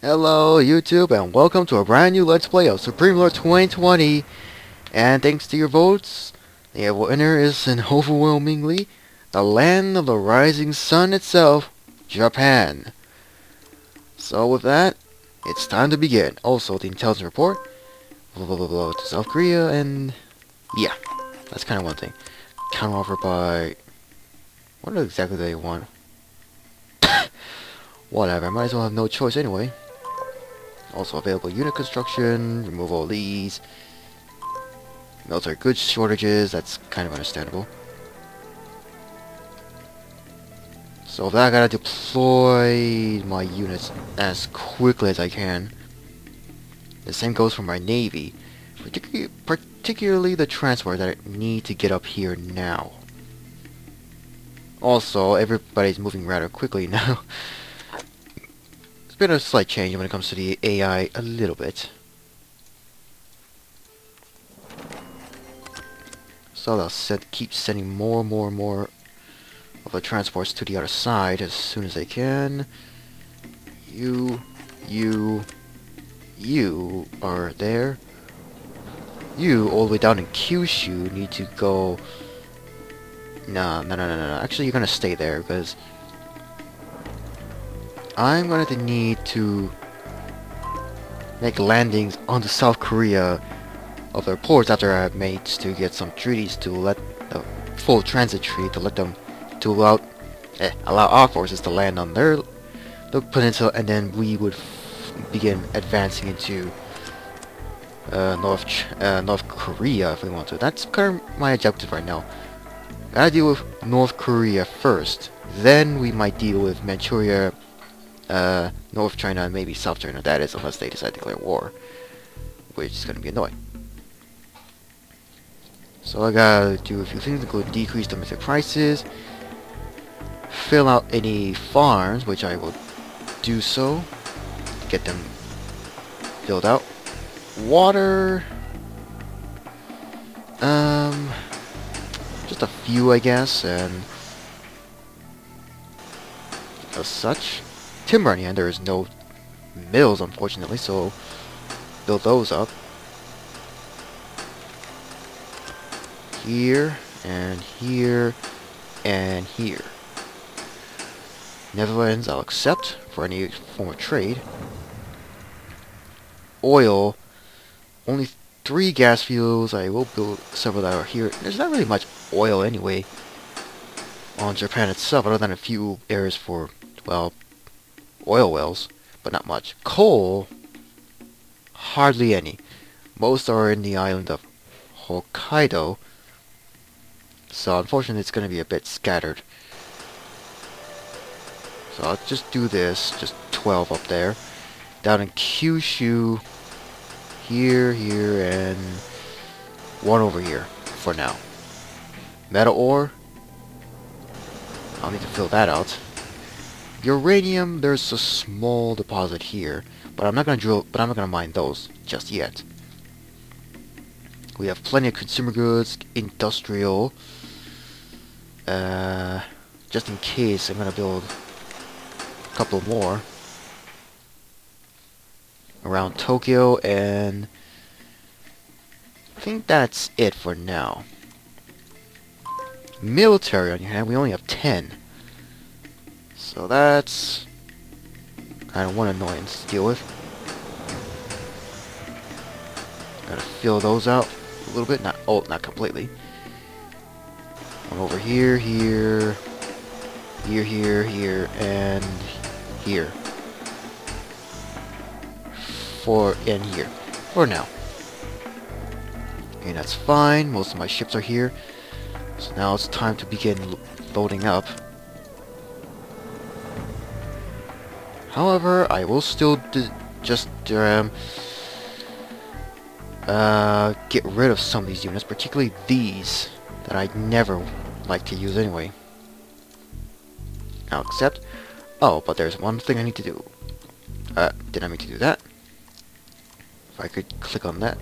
Hello YouTube and welcome to a brand new Let's Play of Supreme Lord 2020, and thanks to your votes, the winner is overwhelmingly the land of the rising sun itself, Japan. So with that, it's time to begin. Also the intelligence report, to South Korea, and yeah, that's kind of one thing. Counter offer by, what exactly do they want? Whatever, I might as well have no choice anyway. Also available unit construction, remove all these. Military goods shortages, that's kind of understandable. So that I gotta deploy my units as quickly as I can. The same goes for my navy. Particularly the transport that I need to get up here now. Also, everybody's moving rather quickly now. Been a slight change when it comes to the AI a little bit. So they'll keep sending more of the transports to the other side as soon as they can. You are there. You, all the way down in Kyushu, need to go... No. Actually, you're gonna stay there, because I'm going to need to make landings onto South Korea of their ports after I have made to get some treaties to let the full transit treaty to let them to allow our forces to land on the peninsula, and then we would begin advancing into North Korea if we want to. That's kind of my objective right now. Gotta deal with North Korea first, then we might deal with Manchuria, North China, and maybe South China, that is, unless they decide to declare war, which is going to be annoying. So I gotta do a few things, including decrease domestic prices, fill out any farms, which I will do so, get them filled out. Water, just a few, I guess, and as such. Timber, and there is no mills, unfortunately, so build those up. Here, and here, and here. Netherlands, I'll accept for any form of trade. Oil, only 3 gas fuels. I will build several that are here. There's not really much oil anyway on Japan itself, other than a few areas for, well, oil wells, but not much. Coal, hardly any. Most are in the island of Hokkaido, so unfortunately it's going to be a bit scattered. So I'll just do this, just 12 up there. Down in Kyushu, here, and 1 over here for now. Metal ore, I'll need to fill that out. Uranium, there's a small deposit here, but I'm not gonna mine those just yet. We have plenty of consumer goods, industrial. Just in case, I'm gonna build a couple more around Tokyo, and I think that's it for now. Military, on your hand, we only have 10. So that's kind of one annoyance to deal with. Gotta fill those out a little bit. Not completely. One over here, here, and here. And here. For now. Okay, that's fine. Most of my ships are here. So now it's time to begin loading up. However, I will still get rid of some of these units, particularly these, that I never like to use anyway. I'll accept. Oh, but there's one thing I need to do. Did I mean to do that? If I could click on that,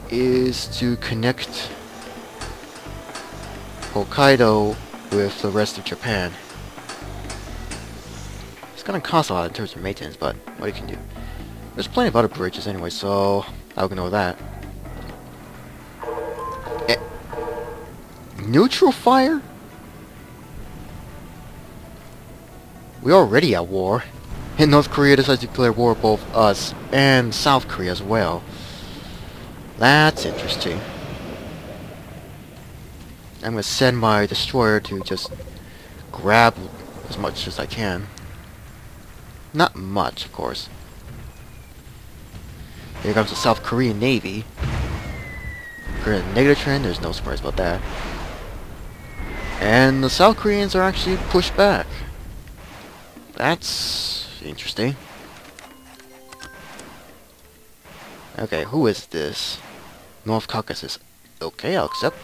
is to connect Hokkaido with the rest of Japan. It's gonna cost a lot in terms of maintenance, but what you can do. There's plenty of other bridges anyway, so I'll ignore that. Eh, neutral fire? We're already at war. And North Korea decides to declare war both us and South Korea as well. That's interesting. I'm gonna send my destroyer to just grab as much as I can. Not much, of course. Here comes the South Korean Navy. We're in a negative trend, there's no surprise about that. And the South Koreans are actually pushed back. That's interesting. Okay, who is this? North Caucasus. Okay, I'll accept.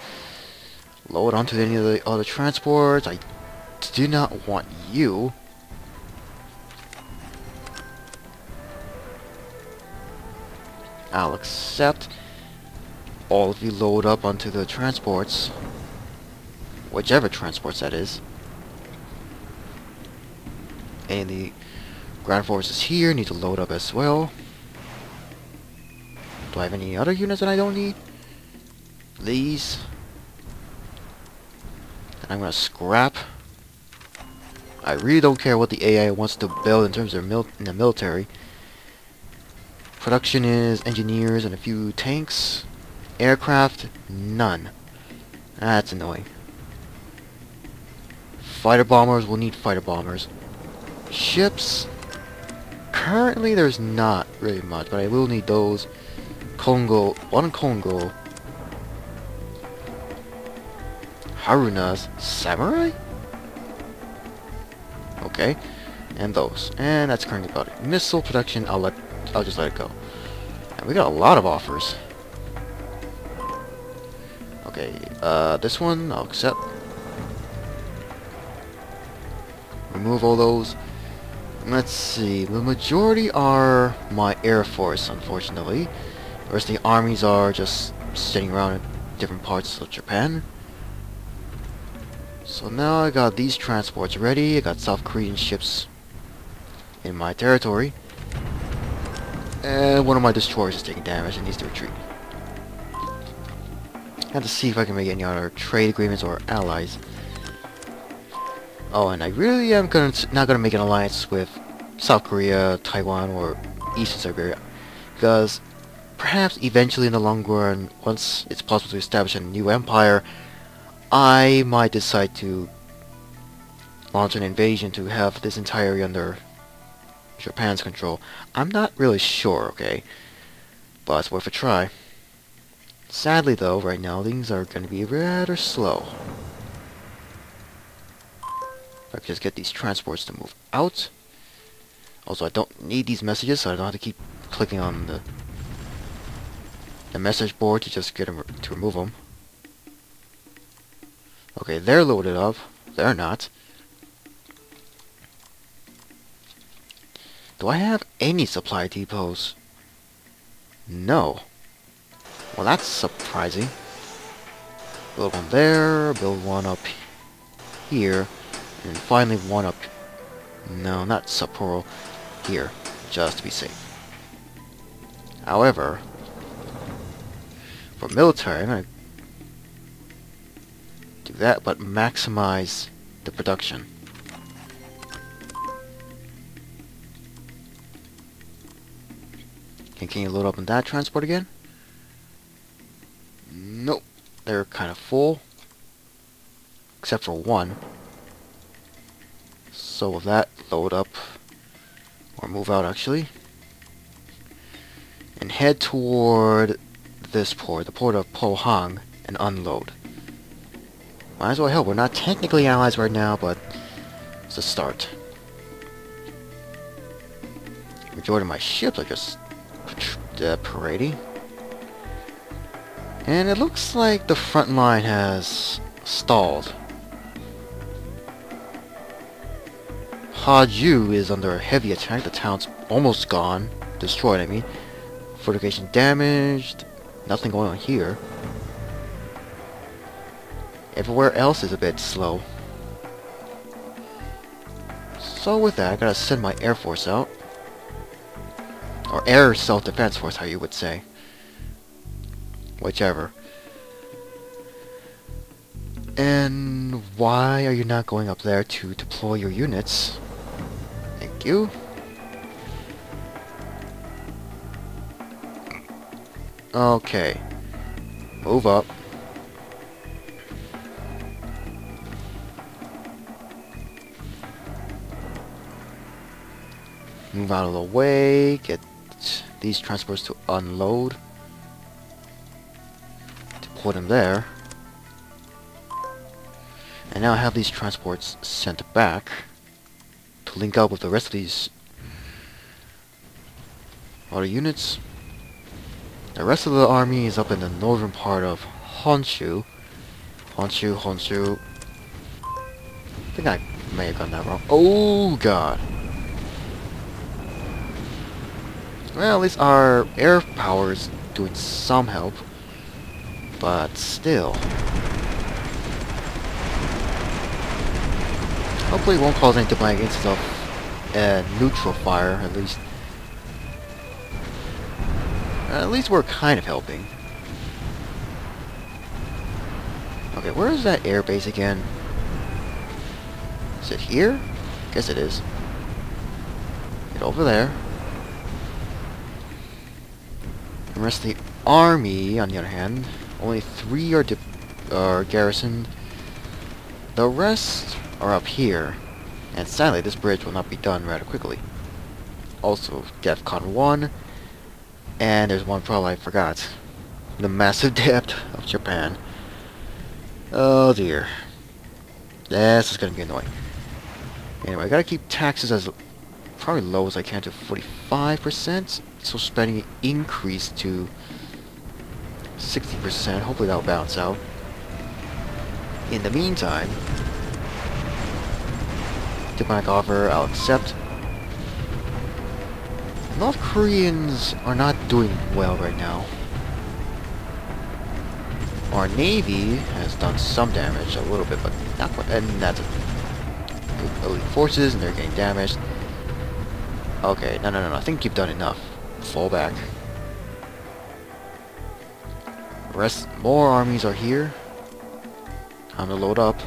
Load onto any of the other transports. I do not want you. I'll accept. All of you load up onto the transports. Whichever transports that is. And the ground forces here need to load up as well. Do I have any other units that I don't need? These. And I'm gonna scrap. I really don't care what the AI wants to build in terms of in the military. Production is engineers and a few tanks. Aircraft, none. That's annoying. Fighter bombers, we'll need fighter bombers. Ships, currently there's not really much, but I will need those. Congo, one Congo. Harunas, samurai? Okay, and those. And that's currently about it. Missile production, I'll just let it go. And we got a lot of offers. Okay, this one I'll accept. Remove all those. Let's see, the majority are my Air Force, unfortunately. Whereas the armies are just sitting around in different parts of Japan. So now I got these transports ready. I got South Korean ships in my territory. And one of my destroyers is taking damage and needs to retreat. I have to see if I can make any other trade agreements or allies. Oh, and I really am not gonna make an alliance with South Korea, Taiwan, or Eastern Siberia, because perhaps eventually in the long run, once it's possible to establish a new empire, I might decide to launch an invasion to have this entire area under Japan's control. I'm not really sure, okay, but it's worth a try. Sadly though, right now things are going to be rather slow. If I could just get these transports to move out. Also, I don't need these messages, so I don't have to keep clicking on the message board to just get them to remove them. Okay, they're loaded up. They're not. Do I have any supply depots? No. Well, that's surprising. Build one there, build one up here, and finally one up... No, not Sapporo. Here, just to be safe. However, for military, I'm going to do that, but maximize the production. Can you load up on that transport again? Nope. They're kind of full. Except for one. So with that, load up. Or move out actually. And head toward this port, the port of Pohang, and unload. Might as well help. We're not technically allies right now, but it's a start. Majority of my ships are just parading. And it looks like the front line has stalled. Haju is under a heavy attack. The town's almost gone. Destroyed, I mean. Fortification damaged. Nothing going on here. Everywhere else is a bit slow. So with that, I gotta send my Air Force out. Or air self-defense force, how you would say. Whichever. And why are you not going up there to deploy your units? Thank you. Okay. Move up. Move out of the way. Get these transports to unload. Deploy them there. And now I have these transports sent back to link up with the rest of these other units. The rest of the army is up in the northern part of Honshu. Honshu. I think I may have gotten that wrong. Oh god. Well, at least our air power is doing some help. But still. Hopefully it won't cause any diplomatic instances of neutral fire, at least. At least we're kind of helping. Okay, where is that air base again? Is it here? Guess it is. Get over there. The rest of the army, on the other hand, only 3 are garrisoned. The rest are up here. And sadly, this bridge will not be done rather quickly. Also, DEFCON 1. And there's one problem I forgot. The massive depth of Japan. Oh dear. This is gonna be annoying. Anyway, I gotta keep taxes as probably low as I can to 45%. So spending increased to 60%. Hopefully that'll balance out. In the meantime, diplomatic offer, I'll accept. North Koreans are not doing well right now. Our Navy has done some damage, a little bit, but not quite, and that's elite forces, and they're getting damaged. Okay, no, I think you've done enough. Fall back. More armies are here. Time to load up.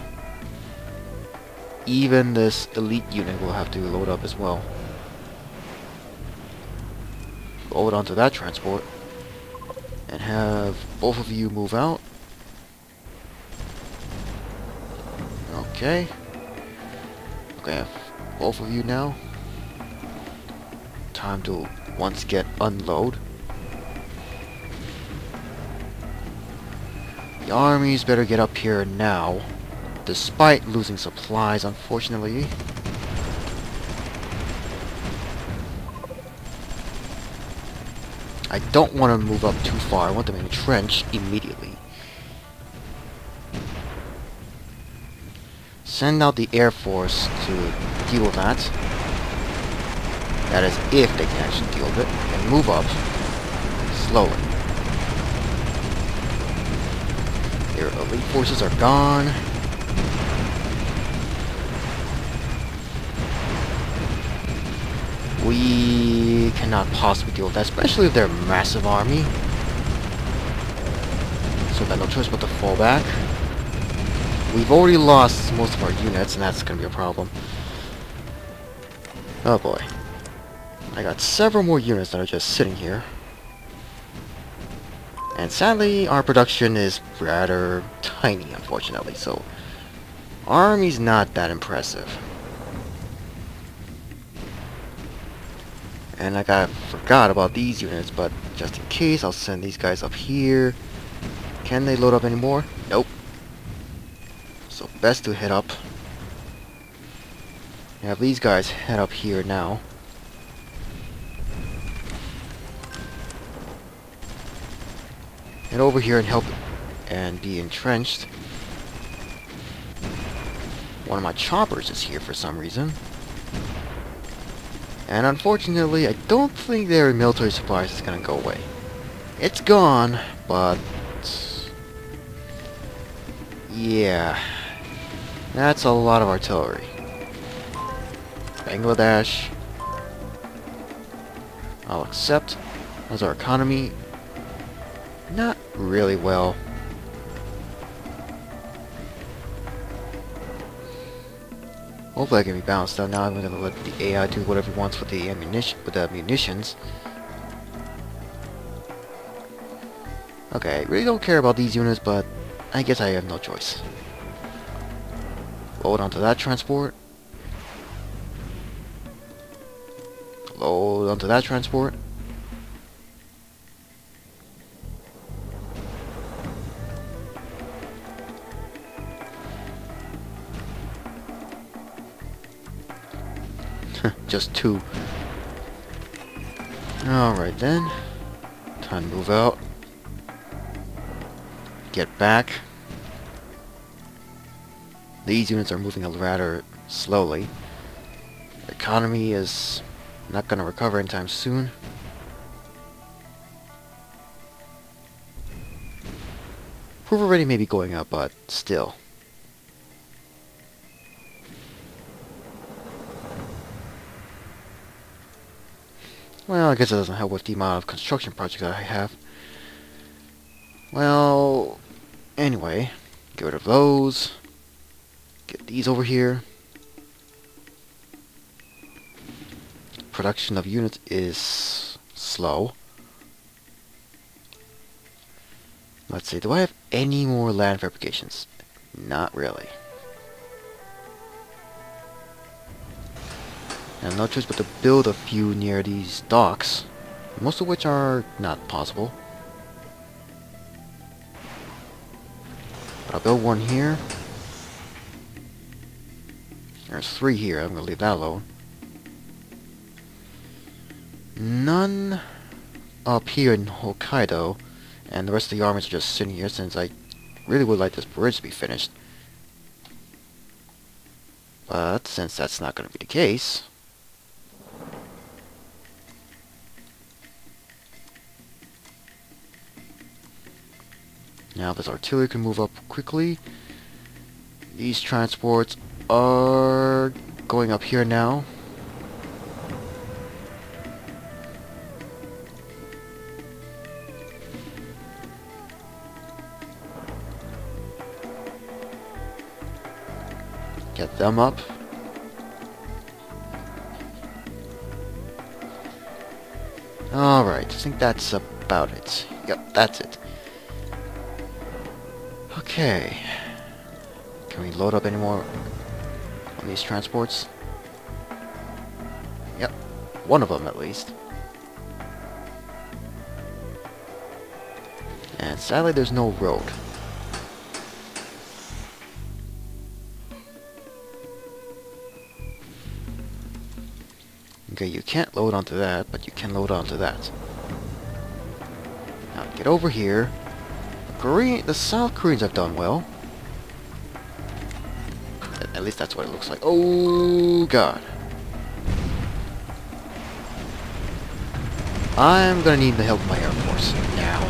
Even this elite unit will have to load up as well. Load onto that transport. And have both of you move out. Okay. Okay, I have both of you now. Time to once again unload. The armies better get up here now, despite losing supplies, unfortunately. I don't want to move up too far. I want them entrenched immediately. Send out the Air Force to deal with that. That is if they can actually deal with it. And move up slowly. Their elite forces are gone. We cannot possibly deal with that, especially with their massive army. So we've got no choice but to fall back. We've already lost most of our units, and that's going to be a problem. Oh boy. I got several more units that are just sitting here. And sadly, our production is rather tiny, unfortunately, so our army's not that impressive. And I forgot about these units, but just in case, I'll send these guys up here. Can they load up anymore? Nope. So best to head up. Have these guys head up here now. Head over here and help and be entrenched. One of my choppers is here for some reason. And unfortunately, I don't think their military supplies is gonna go away. It's gone, but yeah, that's a lot of artillery. Bangladesh. I'll accept. How's our economy? Not really well. Hopefully I can be balanced out. Now I'm gonna let the AI do whatever it wants with the munitions. Okay, I really don't care about these units, but I guess I have no choice. Load onto that transport. Load onto that transport. Just 2. Alright then. Time to move out. Get back. These units are moving rather slowly. The economy is not going to recover anytime soon. Approval rating may be going up, but still. Well, I guess it doesn't help with the amount of construction projects that I have. Well, anyway, get rid of those. Get these over here. Production of units is slow. Let's see, do I have any more land fabrications? Not really. And no choice but to build a few near these docks, most of which are not possible. But I'll build one here. There's 3 here, I'm gonna leave that alone. None up here in Hokkaido, and the rest of the armies are just sitting here since I really would like this bridge to be finished. But since that's not going to be the case, now this artillery can move up quickly. These transports are going up here now. Get them up. Alright, I think that's about it. Yep, that's it. Okay. Can we load up any more on these transports? Yep, one of them at least. And sadly there's no road. Okay, you can't load onto that, but you can load onto that. Now get over here. The South Koreans have done well. At least that's what it looks like. Oh god. I'm gonna need the help of my Air Force now.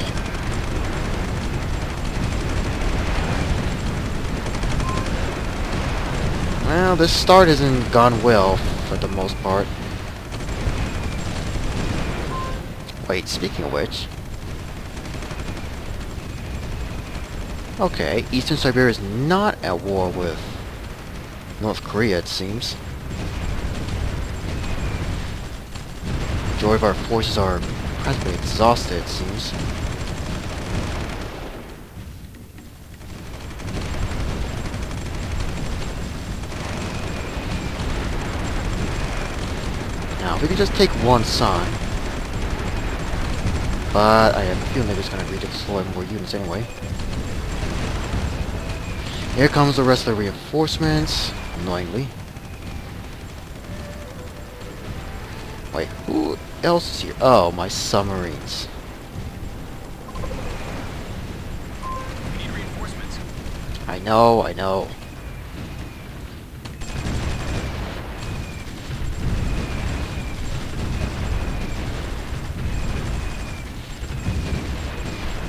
Well, this start hasn't gone well for the most part. Wait, speaking of which... Okay, Eastern Siberia is not at war with North Korea, it seems. Majority of our forces are practically exhausted, it seems. Now, if we can just take one sign... But I have a feeling they're just going to redeploy more units anyway. Here comes the rest of the reinforcements, annoyingly. Wait, who else is here? Oh, my submarines. We need reinforcements. I know, I know.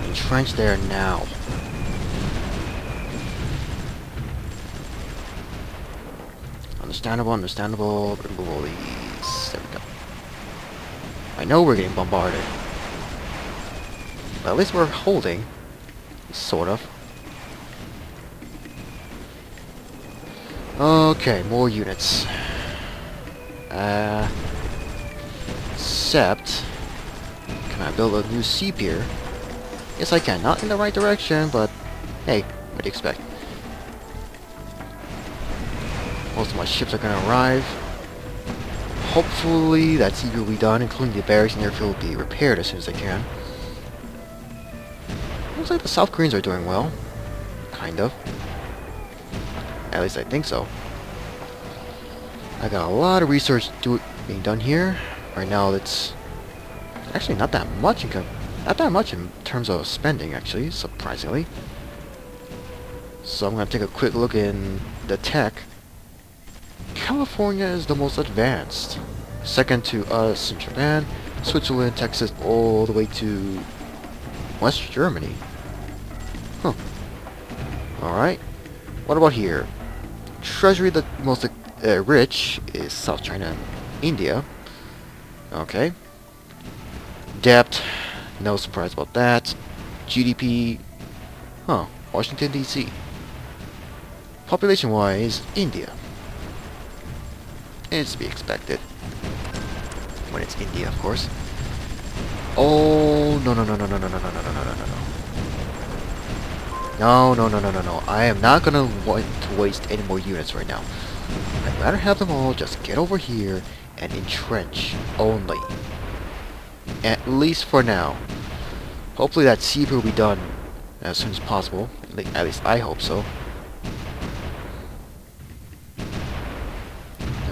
Entrench there now. Understandable, understandable. Remove all these. There we go. I know we're getting bombarded. But at least we're holding. Sort of. Okay, more units. Except... Can I build a new sea pier? Yes, I can. Not in the right direction, but... Hey, what do you expect? Most of my ships are gonna arrive. Hopefully that sea pier will be done, including the barracks and airfield will be repaired as soon as they can. Looks like the South Koreans are doing well. Kind of. At least I think so. I got a lot of research being done here. Right now it's actually not that much in terms of spending, actually, surprisingly. So I'm gonna take a quick look in the tech. California is the most advanced. Second to us in Japan, Switzerland, Texas, all the way to West Germany. Huh. Alright. What about here? Treasury, the most rich is South China and India. Okay. Debt, no surprise about that. GDP, Washington DC. Population-wise, India. It's to be expected. When it's India, of course. Oh, no. No. I am not gonna want to waste any more units right now. I'd rather have them all just get over here and entrench only. At least for now. Hopefully that sea pier will be done as soon as possible. At least I hope so.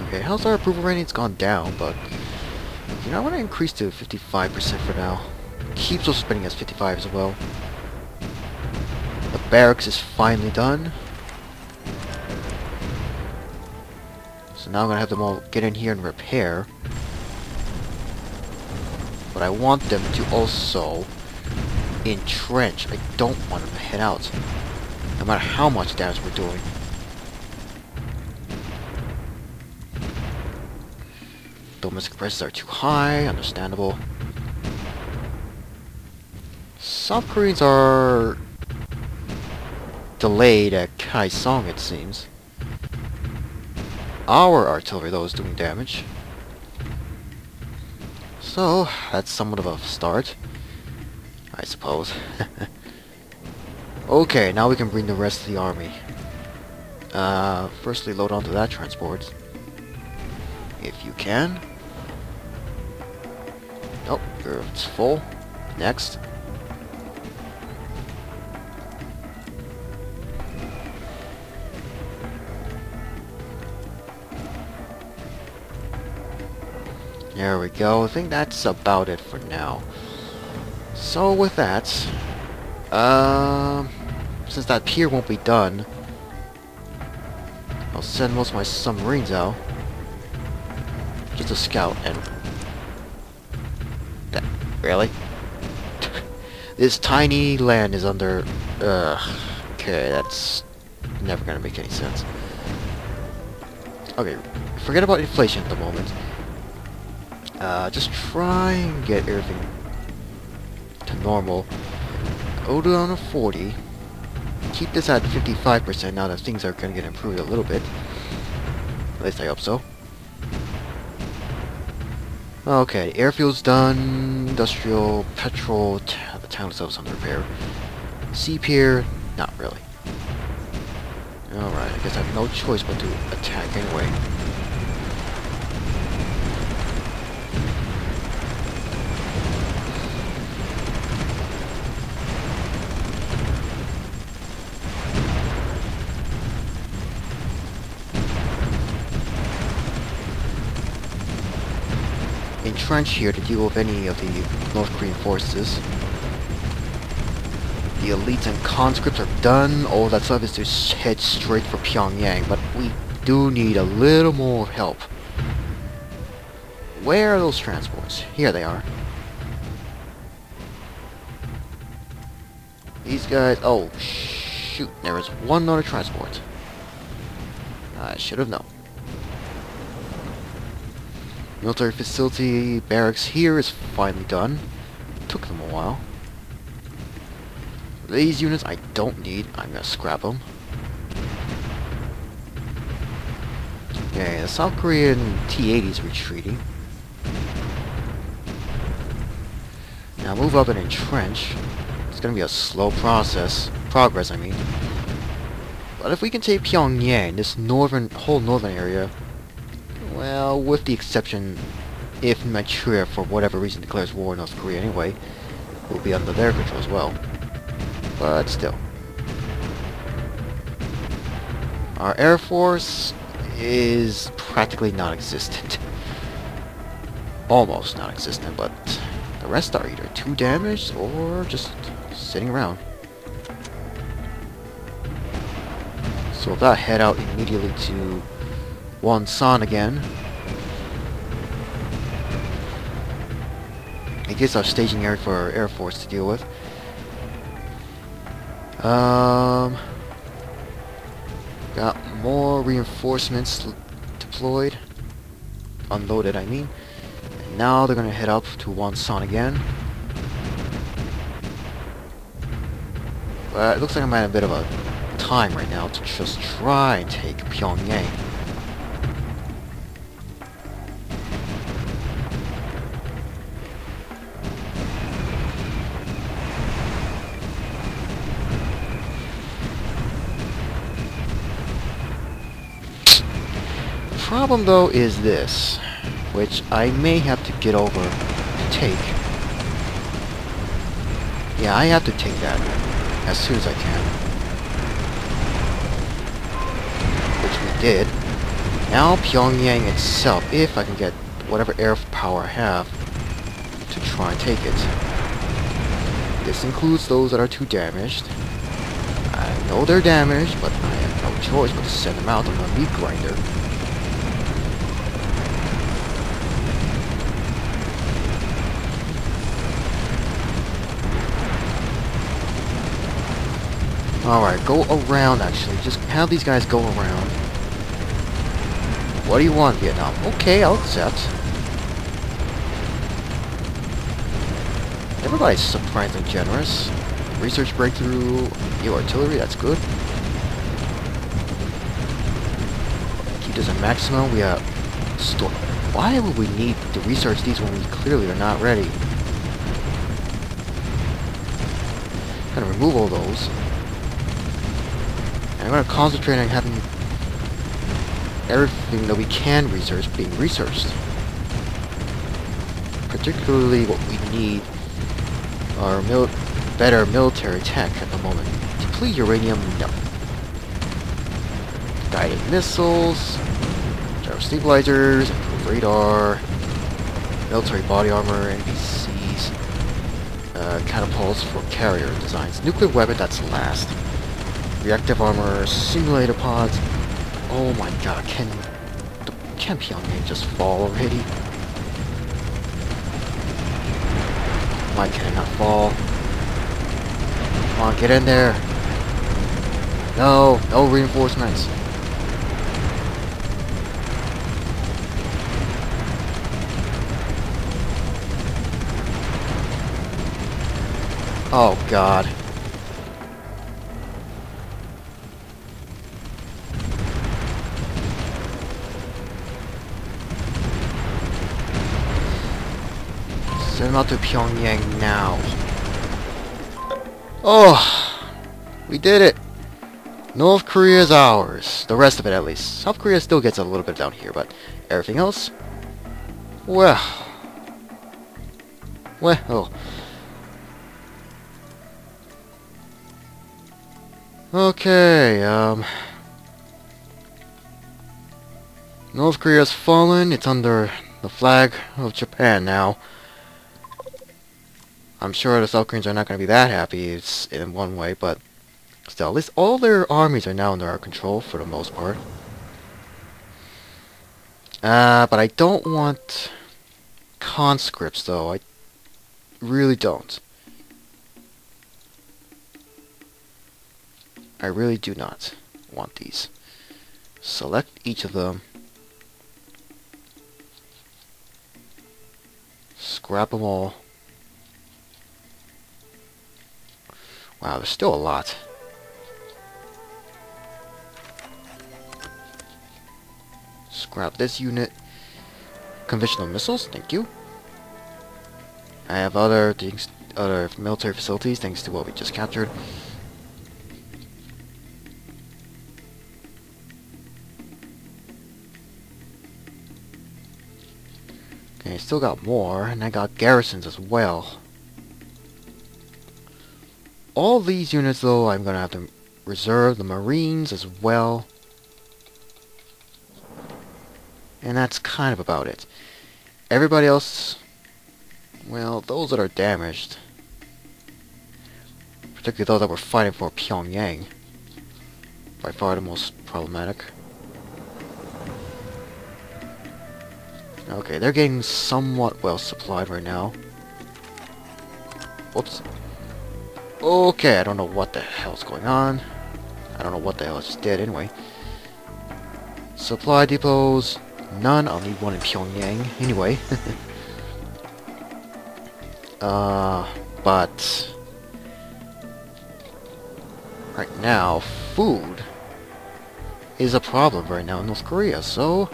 Okay, how's our approval rating? It's gone down, but you know, I want to increase to 55% for now. Keep social spending as 55 as well. The barracks is finally done. So now I'm gonna have them all get in here and repair. But I want them to also entrench. I don't want them to head out, no matter how much damage we're doing. Domestic prices are too high, understandable. South Koreans are delayed at Kaesong, it seems. Our artillery, though, is doing damage. So, that's somewhat of a start, I suppose. Okay, now we can bring the rest of the army. Firstly, load onto that transport. If you can. Nope, it's full. Next. There we go. I think that's about it for now. So with that, since that pier won't be done, I'll send most of my submarines out just to scout. And that, really? This tiny land is under. Okay, that's never gonna make any sense. Okay, forget about inflation at the moment. Just try and get everything to normal. Go down to 40. Keep this at 55% now that things are going to get improved a little bit. At least I hope so. Okay, airfield's done. Industrial, petrol, the town itself is under repair. Sea pier, not really. Alright, I guess I have no choice but to attack anyway. Entrench here to deal with any of the North Korean forces. The elites and conscripts are done. All that stuff is to head straight for Pyongyang, but we do need a little more help. Where are those transports? Here they are. These guys... Oh, shoot. There is one other transport. I should have known. Military facility barracks here is finally done. Took them a while. These units I don't need. I'm gonna scrap them. Okay, the South Korean T-80 is retreating. Now move up and entrench. It's gonna be a slow progress, I mean. But if we can take Pyongyang, this whole northern area, well, with the exception if Manchuria, for whatever reason, declares war on North Korea anyway, will be under their control as well. But still. Our Air Force is practically non-existent. Almost non-existent, but the rest are either too damaged or just sitting around. So if I head out immediately to Wonsan again, it gives our staging area for our Air Force to deal with. Got more reinforcements deployed. Unloaded, I mean. And now they're gonna head up to Wonsan again. But it looks like I'm at a bit of a time right now to just try and take Pyongyang. The problem though is this, which I may have to get over to take. Yeah, I have to take that as soon as I can. Which we did. Now Pyongyang itself, if I can get whatever air power I have to try and take it. This includes those that are too damaged. I know they're damaged, but I have no choice but to send them out on a meat grinder. Alright, go around actually. Just have these guys go around. What do you want, Vietnam? Okay, I'll accept. Everybody's surprisingly generous. Research breakthrough, new artillery, that's good. Keep this at maximum. We have store. Why would we need to research these when we clearly are not ready? Gonna remove all those. And I'm going to concentrate on having everything that we can research being researched. Particularly what we need are better military tech at the moment. Deplete uranium, no. Guided missiles, gyro stabilizers, improved radar, military body armor, NBCs, catapults for carrier designs. Nuclear weapon, that's last. Reactive armor, simulator pods. Oh my god, can Pyongyang just fall already? Why can it not fall? Come on, get in there. No, no reinforcements. Oh god. Send them out to Pyongyang now. Oh! We did it! North Korea is ours. The rest of it, at least. South Korea still gets a little bit down here, but everything else? Well... Well... Okay, North Korea's fallen. It's under the flag of Japan now. I'm sure the South Koreans are not going to be that happy, it's in one way, but still, at least all their armies are now under our control for the most part. But I don't want conscripts, though. I really don't. I really do not want these. Select each of them. scrap them all. Wow, there's still a lot. Scrap this unit. Conventional missiles, thank you. I have other things, other military facilities, thanks to what we just captured. Okay, still got more, and I got garrisons as well. All these units, though, I'm gonna have to reserve the Marines as well. And that's kind of about it. Everybody else, well, those that are damaged, particularly those that were fighting for Pyongyang, by far the most problematic. Okay, they're getting somewhat well supplied right now. Whoops. Okay, I don't know what the hell's going on. I don't know what the hell I just did anyway. Supply depots, none. I'll need one in Pyongyang anyway. But right now, food is a problem right now in North Korea, so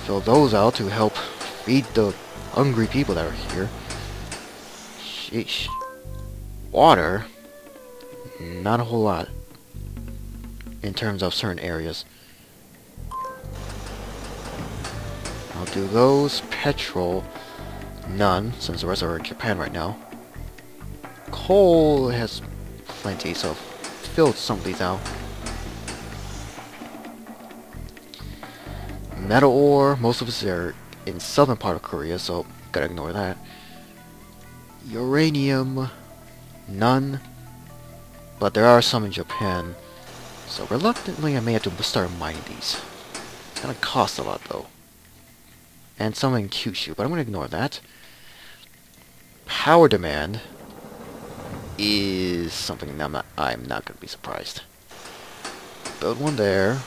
fill those out to help feed the hungry people that are here. Sheesh. Water, not a whole lot in terms of certain areas. I'll do those. Petrol, none, since the rest are in Japan right now. Coal has plenty, so filled some of these out. Metal ore, most of us are in southern part of Korea, so gotta ignore that. Uranium, none, but there are some in Japan, so reluctantly I may have to start mining these. It's gonna cost a lot though. And some in Kyushu, but I'm gonna ignore that. Power demand is something that I'm not gonna be surprised. Build one there.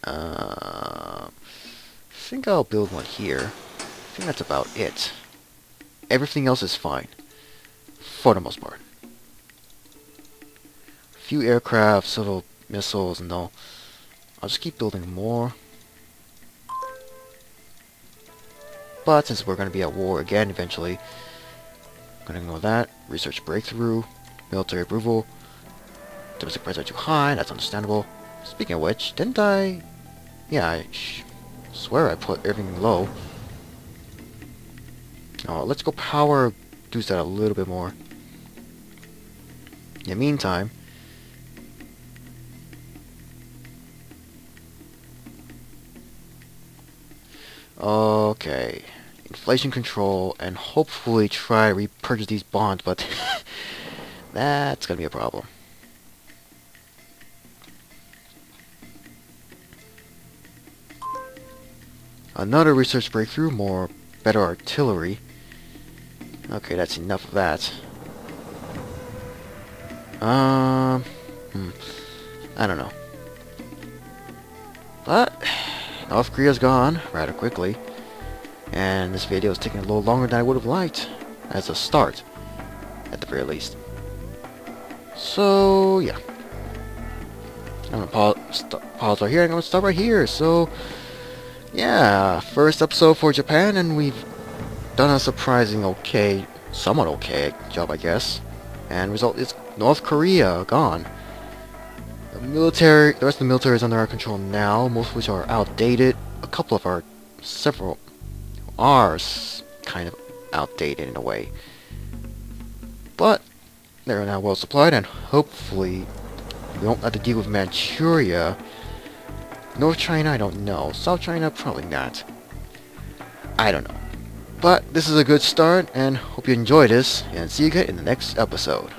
I think I'll build one here. I think that's about it. Everything else is fine, for the most part. A few aircraft, several missiles, and all. I'll just keep building more. But since we're going to be at war again eventually, I'm going to ignore that. Research breakthrough, military approval. Domestic prices are too high, that's understandable. Speaking of which, didn't I... Yeah, I swear I put everything low. Oh, let's go power, boost that a little bit more. In the meantime, okay, inflation control, and hopefully try to repurchase these bonds, but that's gonna be a problem. Another research breakthrough, more better artillery. Okay, that's enough of that. I don't know. But North Korea's gone rather quickly, and this video is taking a little longer than I would have liked as a start, at the very least. So yeah, I'm gonna pause right here. I'm gonna stop right here. So yeah, first episode for Japan, and we've done a surprising okay, somewhat okay job, I guess. And result is North Korea gone. The rest of the military is under our control now, most of which are outdated. A couple of several are kind of outdated in a way. But they're now well supplied, and hopefully we won't have to deal with Manchuria. North China, I don't know. South China, probably not. I don't know. But this is a good start, and hope you enjoy this, and see you again in the next episode.